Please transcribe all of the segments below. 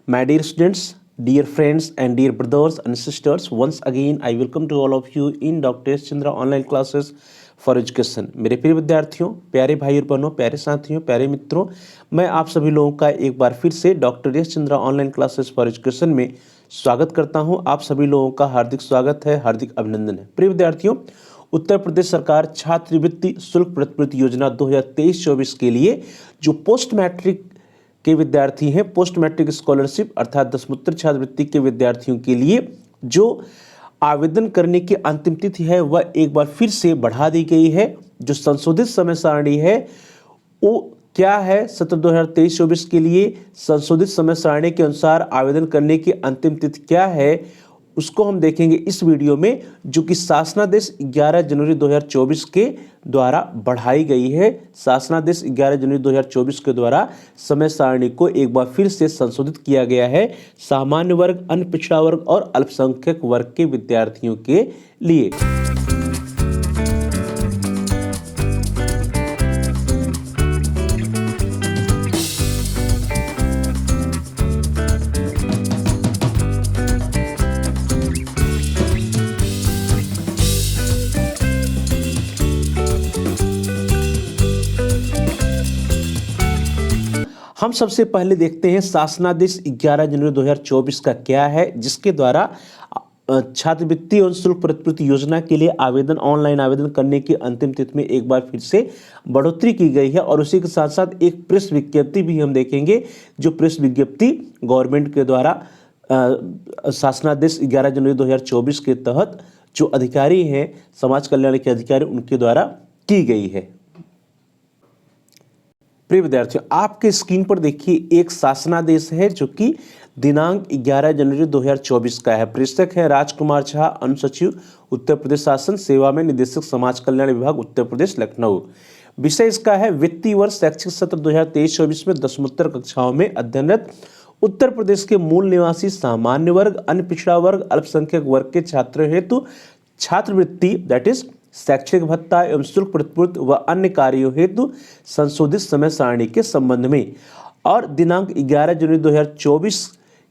My dear students, dear friends, and dear brothers and sisters, once again I welcome to all of you in Dr. Chandra online classes for education. मेरे प्रिय विद्यार्थियों, प्यारे भाई और बहनों, प्यारे साथियों, प्यारे मित्रों, मैं आप सभी लोगों का एक बार फिर से doctor S Chandra online classes for education में स्वागत करता हूं। आप सभी लोगों का हार्दिक स्वागत है, हार्दिक अभिनंदन है। प्रिय विद्यार्थियों, उत्तर प्रदेश सरकार छात्रवृत्ति शुल्क प्रतिपूर्ति योजना 2023-24 के लिए जो पोस्ट मैट्रिक के विद्यार्थी हैं, पोस्ट मैट्रिक स्कॉलरशिप अर्थात दसमोत्तर छात्रवृत्ति के विद्यार्थियों के लिए जो आवेदन करने की अंतिम तिथि है वह एक बार फिर से बढ़ा दी गई है। जो संशोधित समय सारणी है वो क्या है, सत्र 2023-24 के लिए संशोधित समय सारणी के अनुसार आवेदन करने की अंतिम तिथि क्या है उसको हम देखेंगे इस वीडियो में, जो कि शासनादेश 11 जनवरी 2024 के द्वारा बढ़ाई गई है। शासनादेश 11 जनवरी 2024 के द्वारा समय सारणी को एक बार फिर से संशोधित किया गया है सामान्य वर्ग, अन्य पिछड़ा वर्ग और अल्पसंख्यक वर्ग के विद्यार्थियों के लिए। हम सबसे पहले देखते हैं शासनादेश 11 जनवरी 2024 का क्या है, जिसके द्वारा छात्रवृत्ति और शुल्क प्रतिपूर्ति योजना के लिए ऑनलाइन आवेदन करने की अंतिम तिथि में एक बार फिर से बढ़ोतरी की गई है। और उसी के साथ साथ एक प्रेस विज्ञप्ति भी हम देखेंगे, जो प्रेस विज्ञप्ति गवर्नमेंट के द्वारा शासनादेश 11 जनवरी 2024 के तहत जो अधिकारी हैं, समाज कल्याण के अधिकारी, उनके द्वारा की गई है। प्रिय विद्यार्थियों, आपके स्क्रीन पर देखिए एक शासनादेश है जो कि दिनांक 11 जनवरी 2024 का है। प्रेषक है राजकुमार झा, अनुसचिव उत्तर प्रदेश शासन सेवा में, निदेशक समाज कल्याण विभाग उत्तर प्रदेश लखनऊ। विषय इसका है वित्तीय वर्ष शैक्षिक सत्र 2023-24 में दसमोत्तर कक्षाओं में अध्ययनरत उत्तर प्रदेश के मूल निवासी सामान्य वर्ग, अन्य पिछड़ा वर्ग, अल्पसंख्यक वर्ग के छात्रों हेतु छात्रवृत्ति दैट इज शैक्षिक भत्ता एवं शुल्क प्रतिपूर्ति व अन्य कार्यों हेतु संशोधित समय सारणी के संबंध में और दिनांक 11 जनवरी 2024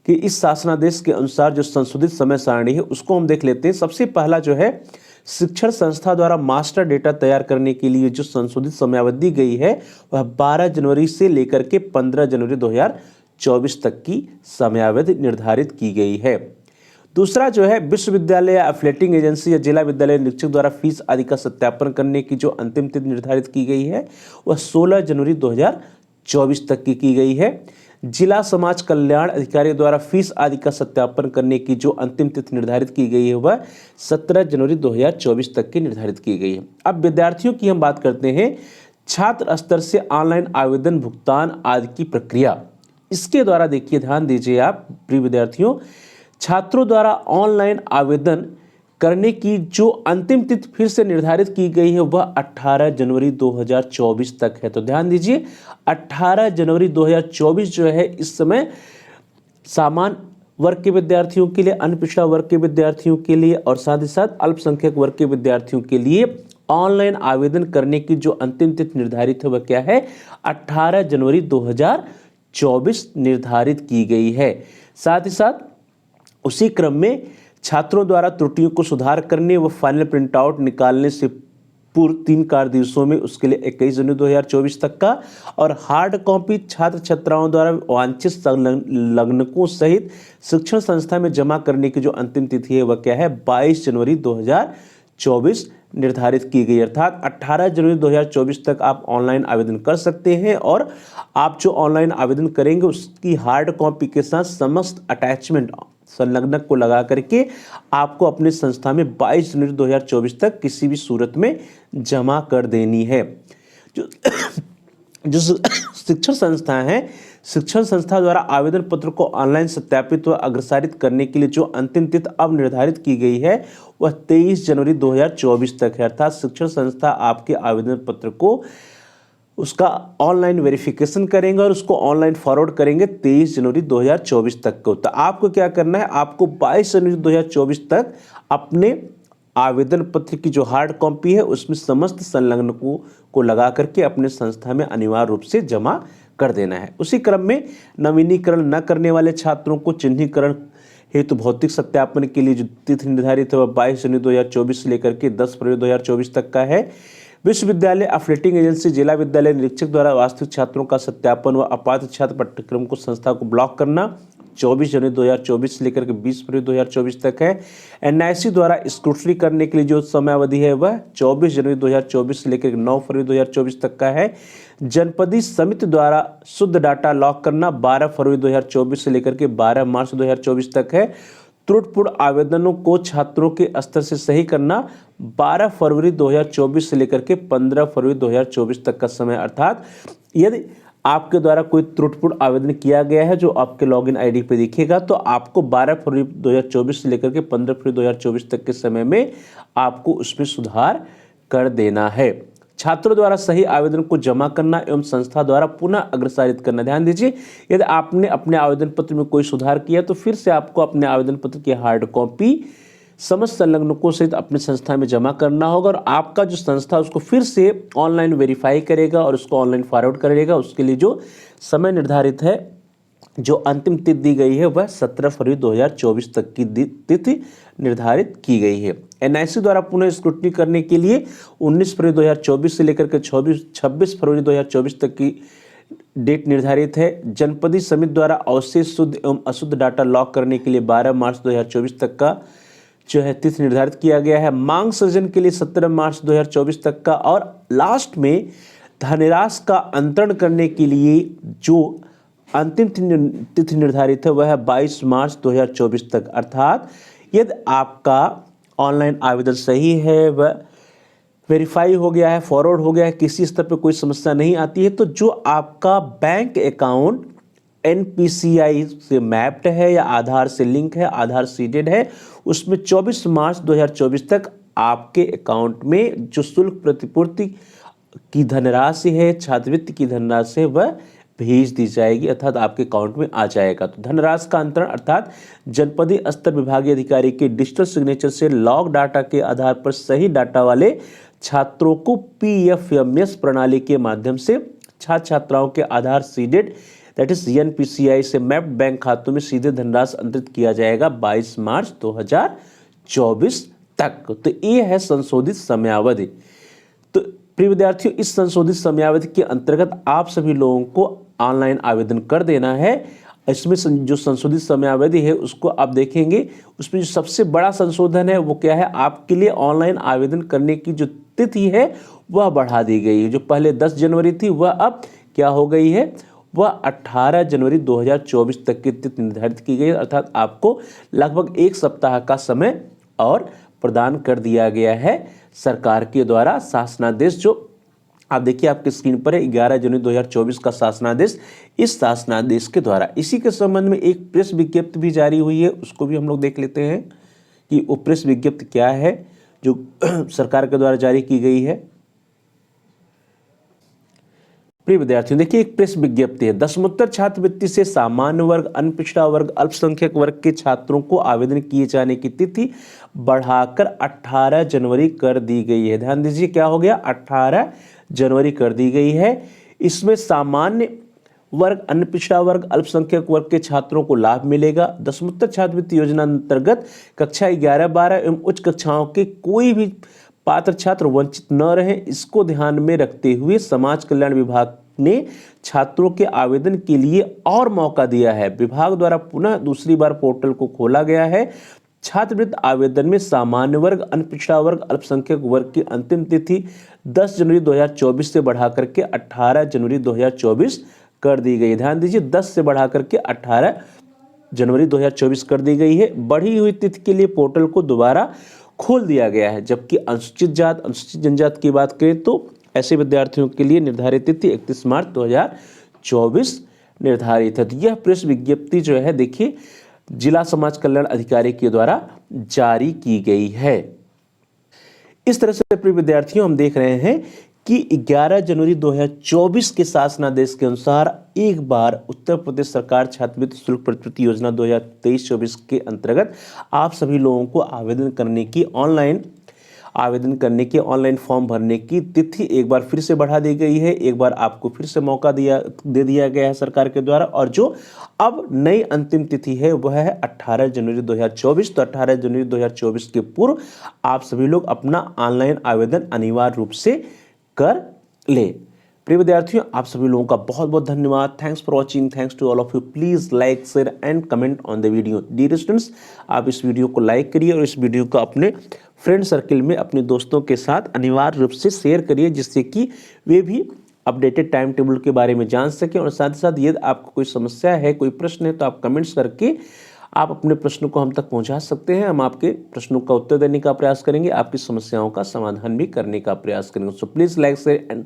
के इस शासनादेश के अनुसार जो संशोधित समय सारणी है उसको हम देख लेते हैं। सबसे पहला जो है, शिक्षण संस्था द्वारा मास्टर डेटा तैयार करने के लिए जो संशोधित समयावधि गई है वह 12 जनवरी से लेकर के 15 जनवरी 2024 तक की समयावधि निर्धारित की गई है। दूसरा जो है, विश्वविद्यालय या एफिलिएटिंग एजेंसी या जिला विद्यालय निरीक्षक द्वारा फीस आदि का सत्यापन करने की जो अंतिम तिथि निर्धारित की गई है वह 16 जनवरी 2024 तक की गई है। जिला समाज कल्याण अधिकारी द्वारा फीस आदि का सत्यापन करने की जो अंतिम तिथि निर्धारित की गई है वह 17 जनवरी 2024 तक की निर्धारित की गई है। अब विद्यार्थियों की हम बात करते हैं, छात्र स्तर से ऑनलाइन आवेदन भुगतान आदि की प्रक्रिया। इसके द्वारा देखिए, ध्यान दीजिए आप प्रिय विद्यार्थियों, छात्रों द्वारा ऑनलाइन आवेदन करने की जो अंतिम तिथि फिर से निर्धारित की गई है वह 18 जनवरी 2024 तक है। तो ध्यान दीजिए, 18 जनवरी 2024 जो है इस समय सामान्य वर्ग के विद्यार्थियों के लिए, अन्य पिछड़ा वर्ग के विद्यार्थियों के लिए और साथ ही साथ अल्पसंख्यक वर्ग के विद्यार्थियों के लिए ऑनलाइन आवेदन करने की जो अंतिम तिथि निर्धारित है वह क्या है, 18 जनवरी 2024 निर्धारित की गई है। साथ ही साथ उसी क्रम में छात्रों द्वारा त्रुटियों को सुधार करने व फाइनल प्रिंटआउट निकालने से पूर्व 3 कार्य दिवसों में उसके लिए 21 जनवरी 2024 तक का, और हार्ड कॉपी छात्र छात्राओं द्वारा वांछित संलग्नकों सहित शिक्षण संस्था में जमा करने की जो अंतिम तिथि है वह क्या है, 22 जनवरी 2024 निर्धारित की गई। अर्थात 18 जनवरी 2024 तक आप ऑनलाइन आवेदन कर सकते हैं और आप जो ऑनलाइन आवेदन करेंगे उसकी हार्ड कॉपी के साथ समस्त अटैचमेंट संलग्नक को लगा करके आपको अपने संस्था में 22 जनवरी 2024 तक किसी भी सूरत में जमा कर देनी है। जो शिक्षण संस्था है, शिक्षण संस्था द्वारा आवेदन पत्र को ऑनलाइन सत्यापित व अग्रसारित करने के लिए जो अंतिम तिथि अब निर्धारित की गई है वह 23 जनवरी 2024 तक है। अर्थात शिक्षण संस्था आपके आवेदन पत्र को उसका ऑनलाइन वेरिफिकेशन करेंगे और उसको ऑनलाइन फॉरवर्ड करेंगे 23 जनवरी 2024 तक को। तो आपको क्या करना है, आपको 22 जनवरी 2024 तक अपने आवेदन पत्र की जो हार्ड कॉपी है उसमें समस्त संलग्नकों को लगा करके अपने संस्था में अनिवार्य रूप से जमा कर देना है। उसी क्रम में नवीनीकरण न करने वाले छात्रों को चिन्हीकरण हेतु भौतिक सत्यापन के लिए जो तिथि निर्धारित है वह 22 जनवरी 2024 से लेकर के 10 फरवरी 2024 तक का है। विश्वविद्यालय अफिलिएटिंग एजेंसी जिला विद्यालय निरीक्षक द्वारा वास्तविक छात्रों का सत्यापन व अपात्र छात्र पाठ्यक्रम को संस्था को ब्लॉक करना 24 जनवरी 2024 से लेकर के 20 फरवरी 2024 तक है। एनआईसी द्वारा स्क्रूटनी करने के लिए जो समयावधि है वह 24 जनवरी 2024 से लेकर 9 फरवरी 2024 तक का है। जनपदीय समिति द्वारा शुद्ध डाटा लॉक करना 12 फरवरी 2024 से लेकर के 12 मार्च 2024 तक है। त्रुटिपूर्ण आवेदनों को छात्रों के स्तर से सही करना 12 फरवरी 2024 से लेकर के 15 फरवरी 2024 तक का समय, अर्थात यदि आपके द्वारा कोई त्रुटिपूर्ण आवेदन किया गया है जो आपके लॉगिन आईडी पे दिखेगा तो आपको 12 फरवरी 2024 से लेकर के 15 फरवरी 2024 तक के समय में आपको उसमें सुधार कर देना है। छात्रों द्वारा सही आवेदन को जमा करना एवं संस्था द्वारा पुनः अग्रसारित करना। ध्यान दीजिए, यदि आपने अपने आवेदन पत्र में कोई सुधार किया तो फिर से आपको अपने आवेदन पत्र की हार्ड कॉपी समस्त संलग्नकों सहित अपनी संस्था में जमा करना होगा और आपका जो संस्था उसको फिर से ऑनलाइन वेरीफाई करेगा और उसको ऑनलाइन फॉरवर्ड करेगा। उसके लिए जो समय निर्धारित है, जो अंतिम तिथि दी गई है वह 17 फरवरी 2024 तक की तिथि निर्धारित की गई है। एनआईसी द्वारा पुनः स्क्रूटनी करने के लिए 19 फरवरी 2024 से लेकर के 26 फरवरी 2024 तक की डेट निर्धारित है। जनपदीय समिति द्वारा अवशेष शुद्ध एवं अशुद्ध डाटा लॉक करने के लिए 12 मार्च 2024 तक का जो है तिथि निर्धारित किया गया है। मांग सृजन के लिए 17 मार्च 2024 तक का, और लास्ट में धनराशि का अंतरण करने के लिए जो अंतिम तिथि निर्धारित है वह है 22 मार्च 2024 तक। अर्थात यदि आपका ऑनलाइन आवेदन सही है, वह वेरीफाई हो गया है, फॉरवर्ड हो गया है, किसी स्तर पर कोई समस्या नहीं आती है, तो जो आपका बैंक अकाउंट एनपीसीआई से मैप्ड है या आधार से लिंक है, आधार सीडेड है, उसमें 24 मार्च 2024 तक आपके अकाउंट में जो शुल्क प्रतिपूर्ति की धनराशि है, छात्रवृत्ति की धनराशि है, वह भेज दी जाएगी, अर्थात आपके अकाउंट में आ जाएगा। तो धनराशि का अंतरण अर्थात जनपदीय स्तर विभागीय अधिकारी के डिजिटल सिग्नेचर से लॉग डाटा के आधार पर सही डाटा वाले छात्रों को पीएफएमएस प्रणाली के माध्यम से छात्र छात्राओं के आधार सीडेड दैट इज एनपीसीआई से मैप्ड बैंक खातों में सीधे धनराशि अंतरित किया जाएगा 22 मार्च 2024 तक। तो ये है संशोधित समयावधि। तो प्रिय विद्यार्थियों, इस संशोधित समयावधि के अंतर्गत आप सभी लोगों को ऑनलाइन आवेदन कर देना है। इसमें जो संशोधित समयावधि है उसको आप देखेंगे, उसमें जो सबसे बड़ा संशोधन है वो क्या है, आपके लिए ऑनलाइन आवेदन करने की जो तिथि है वह बढ़ा दी गई है। जो पहले 10 जनवरी थी वह अब क्या हो गई है, वह 18 जनवरी 2024 तक की तिथि निर्धारित की गई है। अर्थात आपको लगभग एक सप्ताह का समय और प्रदान कर दिया गया है सरकार के द्वारा। शासनादेश जो आप देखिए आपकी स्क्रीन पर है, 11 जनवरी 2024 का शासनादेश। इस शासनादेश के द्वारा इसी के संबंध में एक प्रेस विज्ञप्ति भी जारी हुई है, उसको भी हम लोग देख लेते हैं कि वो प्रेस विज्ञप्ति क्या है जो सरकार के द्वारा जारी की गई है। प्रिय विद्यार्थियों, देखिए एक प्रेस विज्ञप्ति है। दसमोत्तर छात्रवृत्ति से सामान्य वर्ग, अनपिछड़ा वर्ग, अल्पसंख्यक वर्ग के छात्रों को आवेदन किए जाने की तिथि बढ़ाकर 18 जनवरी कर दी गई है। ध्यान दीजिए क्या हो गया, 18 जनवरी कर दी गई है। इसमें सामान्य वर्ग, अनपिछड़ा वर्ग, अल्पसंख्यक वर्ग के छात्रों को लाभ मिलेगा। दसमोत्तर छात्रवृत्ति योजना अंतर्गत कक्षा 11-12 एवं उच्च कक्षाओं के कोई भी पात्र छात्र वंचित न रहे, इसको ध्यान में रखते हुए समाज कल्याण विभाग ने छात्रों के आवेदन के लिए और मौका दिया है। विभाग द्वारा पुनः दूसरी बार पोर्टल को खोला गया है। छात्रवृत्ति आवेदन में सामान्य वर्ग, अनपिछड़ा वर्ग, अल्पसंख्यक वर्ग की अंतिम तिथि 10 जनवरी 2024 से बढ़ा करके 18 जनवरी 2024 कर दी गई। ध्यान दीजिए 10 से बढ़ा करके 18 जनवरी 2024 कर दी गई है। बढ़ी हुई तिथि के लिए पोर्टल को दोबारा खोल दिया गया है। जबकि अनुसूचित जात, अनुसूचित जनजाति की बात करें तो ऐसे विद्यार्थियों के लिए निर्धारित तिथि 31 मार्च 2024 निर्धारित है। तो यह प्रेस विज्ञप्ति जो है देखिए जिला समाज कल्याण अधिकारी के द्वारा जारी की गई है। इस तरह से प्रिय विद्यार्थियों हम देख रहे हैं कि 11 जनवरी 2024 के शासनादेश के अनुसार एक बार उत्तर प्रदेश सरकार छात्रवृत्ति शुल्क प्रतिपूर्ति योजना 2023-24 के अंतर्गत आप सभी लोगों को आवेदन करने की ऑनलाइन आवेदन करने की, ऑनलाइन फॉर्म भरने की तिथि एक बार फिर से बढ़ा दी गई है। एक बार आपको फिर से मौका दे दिया गया है सरकार के द्वारा, और जो अब नई अंतिम तिथि है वह है 18 जनवरी 2024। तो 18 जनवरी 2024 के पूर्व आप सभी लोग अपना ऑनलाइन आवेदन अनिवार्य रूप से कर ले। प्रिय विद्यार्थियों, आप सभी लोगों का बहुत बहुत धन्यवाद। Thanks for watching, thanks to all of you. Please like, share and comment on the video. Dear students, आप इस वीडियो को लाइक करिए और इस वीडियो को अपने फ्रेंड सर्किल में अपने दोस्तों के साथ अनिवार्य रूप से शेयर करिए, जिससे कि वे भी अपडेटेड टाइम टेबल के बारे में जान सकें। और साथ ही साथ यदि आपको कोई समस्या है, कोई प्रश्न है, तो आप कमेंट्स करके आप अपने प्रश्नों को हम तक पहुंचा सकते हैं। हम आपके प्रश्नों का उत्तर देने का प्रयास करेंगे, आपकी समस्याओं का समाधान भी करने का प्रयास करेंगे। So please like, share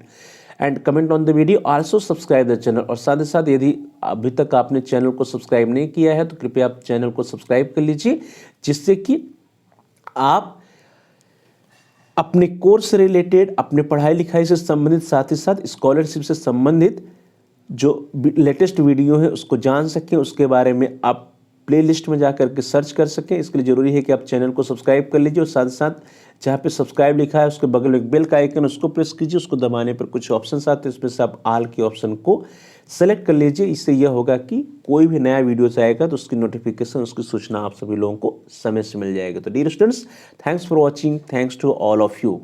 and comment on the video, also subscribe the channel. और साथ ही साथ यदि अभी तक आपने चैनल को सब्सक्राइब नहीं किया है तो कृपया आप चैनल को सब्सक्राइब कर लीजिए, जिससे कि आप अपने कोर्स से रिलेटेड, अपने पढ़ाई लिखाई से संबंधित, साथ ही साथ स्कॉलरशिप से संबंधित जो लेटेस्ट वीडियो है उसको जान सकें, उसके बारे में आप प्लेलिस्ट में जाकर के सर्च कर सकें। इसके लिए ज़रूरी है कि आप चैनल को सब्सक्राइब कर लीजिए, और साथ ही साथ जहाँ पे सब्सक्राइब लिखा है उसके बगल में एक बेल का आइकन, उसको प्रेस कीजिए। उसको दबाने पर कुछ ऑप्शंस आते हैं, इसमें से आप ऑल के ऑप्शन को सेलेक्ट कर लीजिए। इससे यह होगा कि कोई भी नया वीडियो आएगा तो उसकी नोटिफिकेशन, उसकी सूचना आप सभी लोगों को समय से मिल जाएगा। तो dear students, thanks for watching, thanks to all of you.